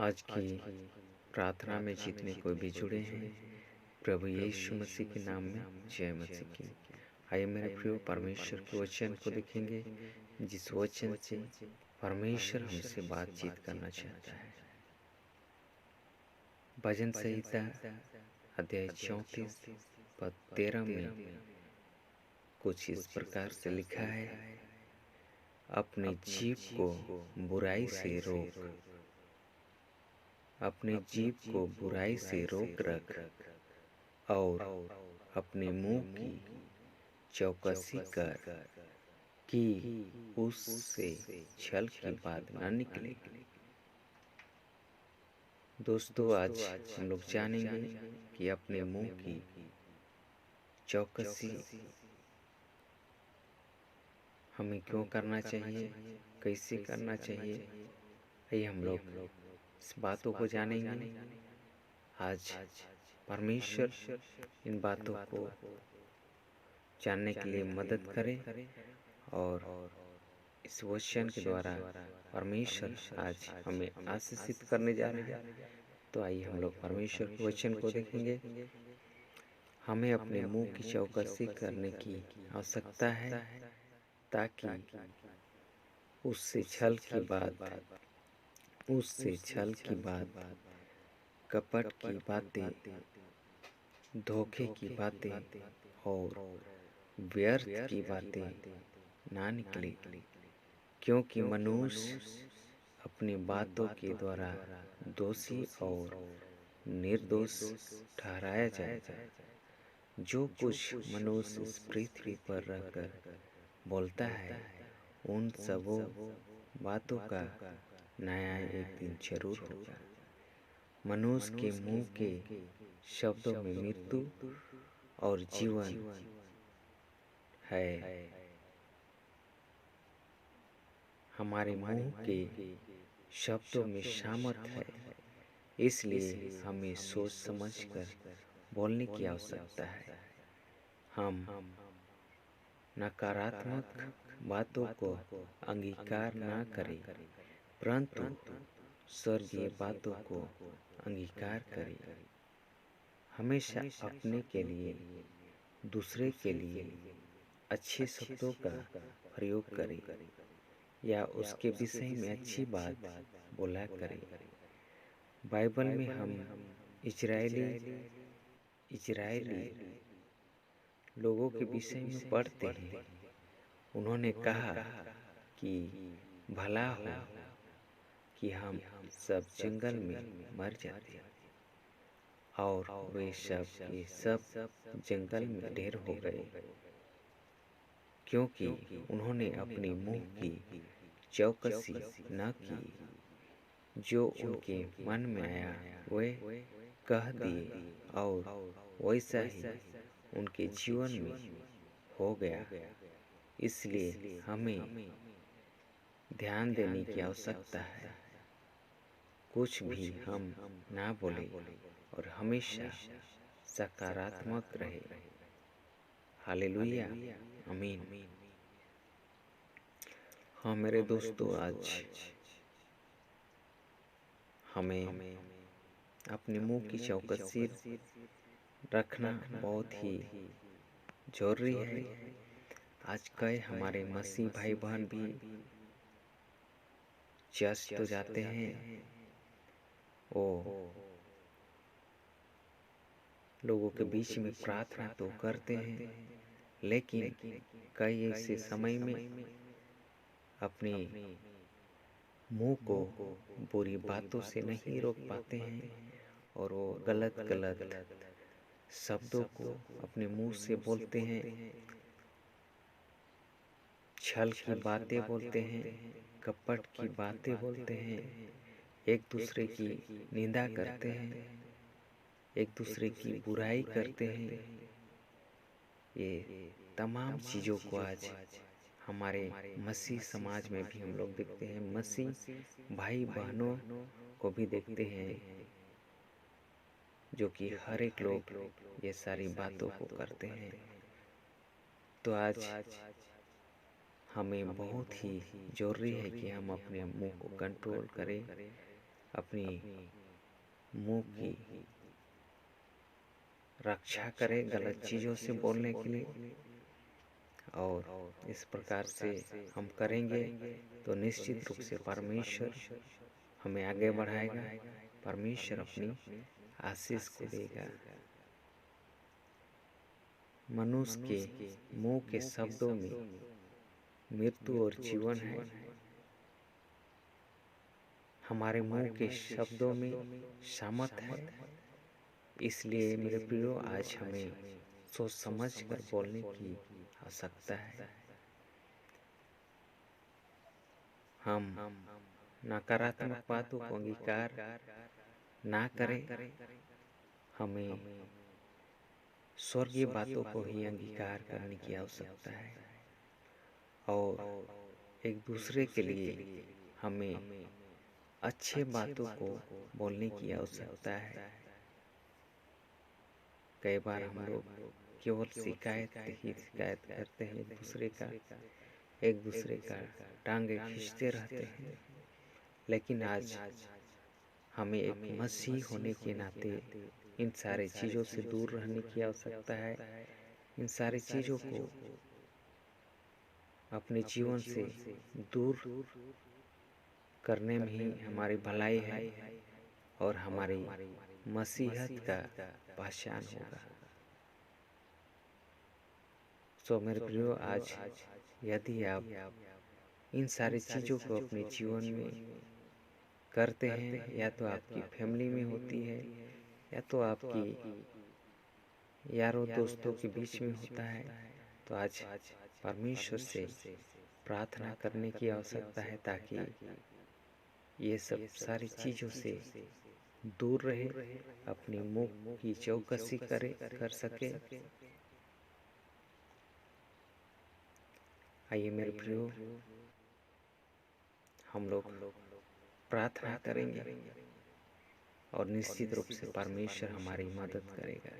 आज की प्रार्थना में जितने कोई भी जुड़े हैं, प्रभु यीशु मसीह के नाम में जय मसीह की। आइए मेरे प्रियो परमेश्वर के वचन को देखेंगे, जिस वचन से परमेश्वर हमसे बातचीत करना चाहता है। भजन संहिता अध्याय 34 पद 13 में कुछ इस प्रकार से लिखा है, अपनी जीभ को बुराई से रोक, अपने जीभ को बुराई से रोक रख और अपने मुंह की चौकसी कर कि उससे छल की बात न निकले। दोस्तों, आज हम लोग जानेंगे कि अपने मुंह की चौकसी हमें क्यों करना चाहिए, कैसे करना चाहिए। आइए हम लोग इस बातों को जानेंगे। आज परमेश्वर इन बातों को जानने के लिए मदद करे और इस वचन के द्वारा परमेश्वर आज हमें आशीषित करने जा रहे हैं। तो आइए हम लोग परमेश्वर के वचन को देखेंगे। हमें अपने मुंह की चौकसी करने की आवश्यकता है, ताकि उससे छल की बात, कपट की बातें, धोखे की बातें और व्यर्थ की बातें ना निकले, क्योंकि मनुष्य अपनी बातों के द्वारा दोषी और निर्दोष ठहराया जाएगा। जो कुछ मनुष्य इस पृथ्वी पर रहकर बोलता है, उन सबों बातों का न्याय एक दिन जरूर होगा। मनुष्य के मुंह के शब्दों में मृत्यु और जीवन है। हमारे मुंह के शब्दों में सामर्थ है, इसलिए हमें सोच समझकर बोलने की आवश्यकता है। हम नकारात्मक बातों को अंगीकार ना करें, परंतु स्वर्गीय बातों को अंगीकार करें। हमेशा अपने के लिए, दूसरे के लिए अच्छे शब्दों का प्रयोग करें या उसके विषय में अच्छी बात बोला करें। बाइबल में हम इजरायली लोगों के विषय में पढ़ते हैं। उन्होंने कहा कि भला हो कि हम सब जंगल में मर जाते, और वे सब के सब जंगल में ढेर हो गए, क्योंकि उन्होंने अपने मुंह की चौकसी न की। जो उनके मन में आया वे कह दिए, और वैसा ही उनके जीवन में हो गया। इसलिए हमें ध्यान देने की आवश्यकता है, कुछ भी हम ना बोले और हमेशा सकारात्मक रहे। हालेलुया, आमीन। हाँ मेरे दोस्तों, आज हमें अपने मुंह की चौकसी रखना बहुत ही जरूरी है। आज कई हमारे मसीह भाई बहन भी चर्च तो जाते हैं, वो लोगों के बीच में प्रार्थना तो करते हैं, लेकिन कई ऐसे समय में अपने मुंह को बुरी बातों से नहीं रोक पाते हैं और वो गलत शब्दों को अपने मुंह से बोलते हैं, छल की बातें बोलते हैं, कपट की बातें बोलते हैं, एक दूसरे की निंदा करते हैं, एक दूसरे की बुराई करते हैं। ये तमाम चीज़ों को आज हमारे मसीह समाज में भी हम लोग देखते हैं। मसीह भाई बहनों को भी देखते हैं, जो कि हर एक लोग ये सारी बातों को करते हैं। तो आज हमें बहुत ही जरूरी है कि हम अपने मुंह को कंट्रोल करें अपनी मुंह की रक्षा करे गलत चीज़ों से बोलने के लिए। और इस प्रकार से हम करेंगे तो निश्चित रूप से परमेश्वर हमें आगे बढ़ाएगा, परमेश्वर अपनी आशीष को देगा। मनुष्य के मुंह के शब्दों में मृत्यु और जीवन है। हमारे मुंह के शब्दों में सामर्थ है। इसलिए मेरे प्रियो, आज हमें सोच समझ कर बोलने की आवश्यकता है। हम नकारात्मक बातों को अंगीकार ना करें, हमें स्वर्गीय बातों को ही अंगीकार करने की आवश्यकता है। और एक दूसरे के लिए हमें अच्छे बातों को बोलने की आवश्यकता है। कई बार हम लोग केवल शिकायत करते हैं एक दूसरे का टांगे खींचते रहते हैं। लेकिन आज हमें एक मसीह होने के नाते इन सारे चीज़ों से दूर रहने की आवश्यकता है। इन सारी चीज़ों को अपने जीवन से दूर करने में ही हमारी भलाई है और हमारी मसीहत का पहचान होगा। सो मेरे प्रियो, आज यदि आप इन सारी चीज़ों को अपने जीवन में करते हैं, या तो आपकी फैमिली में होती है या तो आपकी यारों दोस्तों के बीच में होता है, तो आज परमेश्वर से प्रार्थना करने की आवश्यकता है ताकि ये सब सारी चीज़ों से दूर रहे, अपनी मुंह की चौकसी कर सके। आइए मेरे प्रियो, हम लोग प्रार्थना करेंगे और निश्चित रूप से परमेश्वर हमारी मदद करेगा।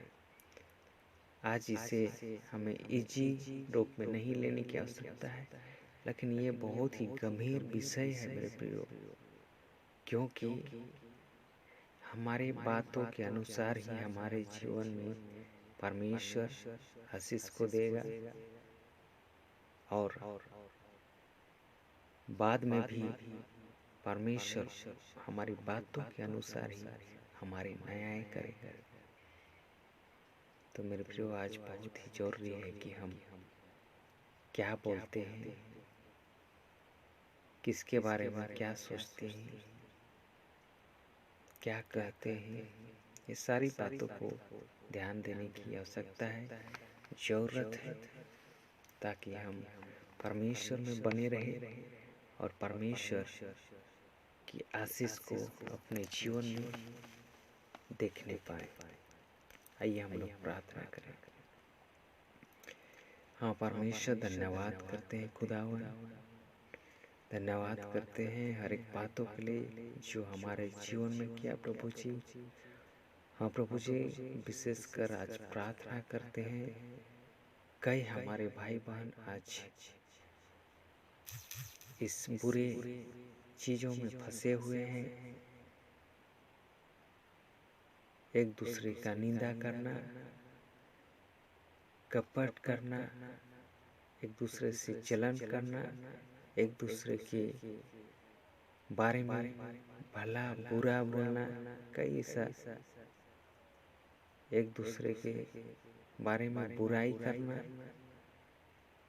आज इसे हमें इजी रूप में नहीं लेने की आवश्यकता है, लेकिन ये बहुत ही गंभीर विषय है मेरे प्रियो, क्योंकि हमारे बातों के अनुसार ही हमारे जीवन में परमेश्वर आशीष को देगा और बाद में भी परमेश्वर हमारी बातों के अनुसार ही हमारे न्याय करेगा। तो मेरे प्रियो, आज बहुत ही जरूरी है कि हम क्या बोलते हैं, किसके बारे में क्या सोचते हैं, क्या कहते हैं, ये सारी बातों को ध्यान देने की आवश्यकता है, जरूरत है, ताकि हम परमेश्वर में बने रहे और परमेश्वर की आशीष को अपने जीवन में देखने पाए। आइए हम लोग प्रार्थना करें। हाँ परमेश्वर, धन्यवाद करते हैं खुदावन, धन्यवाद करते हैं हर एक बातों के लिए जो हमारे जीवन में किया प्रभु जी। हाँ प्रभु जी, विशेषकर आज प्रार्थना करते हैं, कई हमारे भाई बहन आज इस बुरे चीज़ों में फंसे हुए हैं। एक दूसरे का निंदा करना, कपट करना, एक दूसरे से जलन करना, एक दूसरे के बारे में भला बुरा बोलना, कई सा एक दूसरे के बारे में बुराई करना।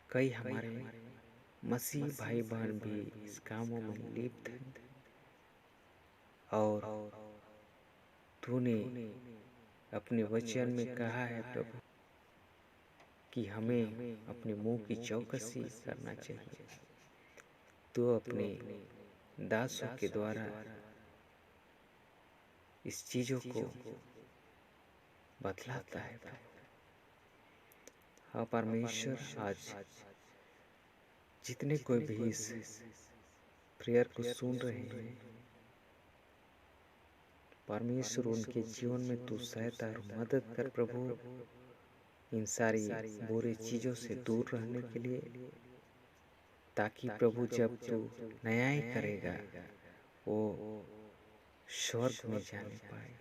कई हमारे मसीह भाई बहन भी इस कामों में लिप्त हैं और तूने अपने वचन में कहा है प्रभु कि हमें अपने मुंह की चौकसी करना चाहिए। तो अपने दासों के द्वारा इस चीजों को बतलाता है। हाँ परमेश्वर, आज जितने कोई भी इस प्रेयर को सुन रहे हैं, परमेश्वर उनके जीवन में तू सहायता और मदद कर प्रभु, इन सारी बुरी चीजों से दूर रहने के लिए, ताकि प्रभु जब तू न्याय करेगा वो स्वर्ग में जाने पाए,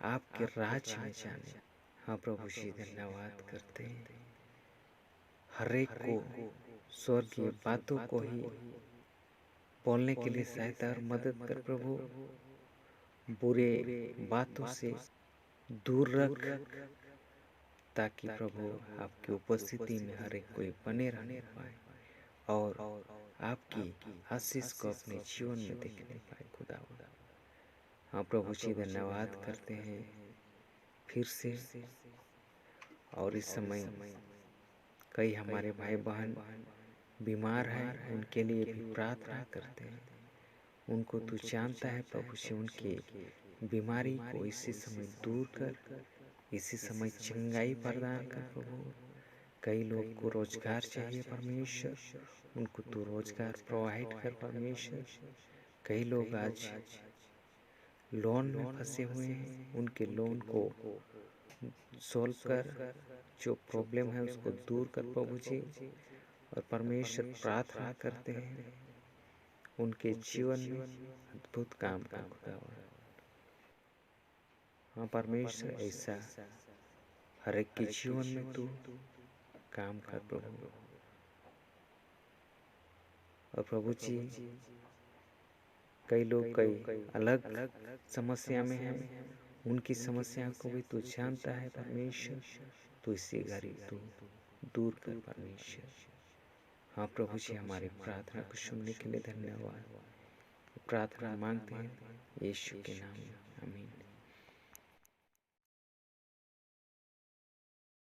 आपके राज्य में जाने। हाँ प्रभु जी, धन्यवाद करते हैं। हर एक को स्वर्गीय बातों को ही बोलने के लिए सहायता और मदद कर प्रभु। बुरे बातों से दूर रख, ताकि प्रभु आपकी उपस्थिति में हर एक कोई बने रहने पाए और आपकी आशीष को अपने जीवन में देखने पाए खुदावंद। हाँ प्रभु जी, धन्यवाद करते हैं फिर से। और इस समय कई हमारे भाई बहन बीमार हैं, उनके लिए भी प्रार्थना करते हैं। उनको तू जानता है प्रभु जी, उनकी बीमारी को इसी समय दूर कर, इसी समय चंगाई प्रदान कर प्रभु। कई लोग को रोजगार चाहिए परमेश्वर, उनको तू रोजगार प्रोवाइड कर परमेश्वर। कई लोग आज लोन में फंसे हुए हैं, उनके लोन को सॉल्व कर, जो प्रॉब्लम है उसको दूर कर प्रभु जी। और परमेश्वर प्रार्थना करते हैं उनके जीवन में अद्भुत काम का खुदावन। हाँ परमेश्वर, ऐसा हर एक के जीवन में तू काम कर प्रभु। और प्रभु जी, कई लोग कई अलग समस्या में हैं, उनकी समस्या को भी तू जानता है परमेश्वर। तू इसी घड़ी तू दूर कर परमेश्वर। हाँ प्रभु जी, हमारी प्रार्थना को सुनने के लिए धन्यवाद। प्रार्थना मांगते हैं यीशु के नाम में, आमीन।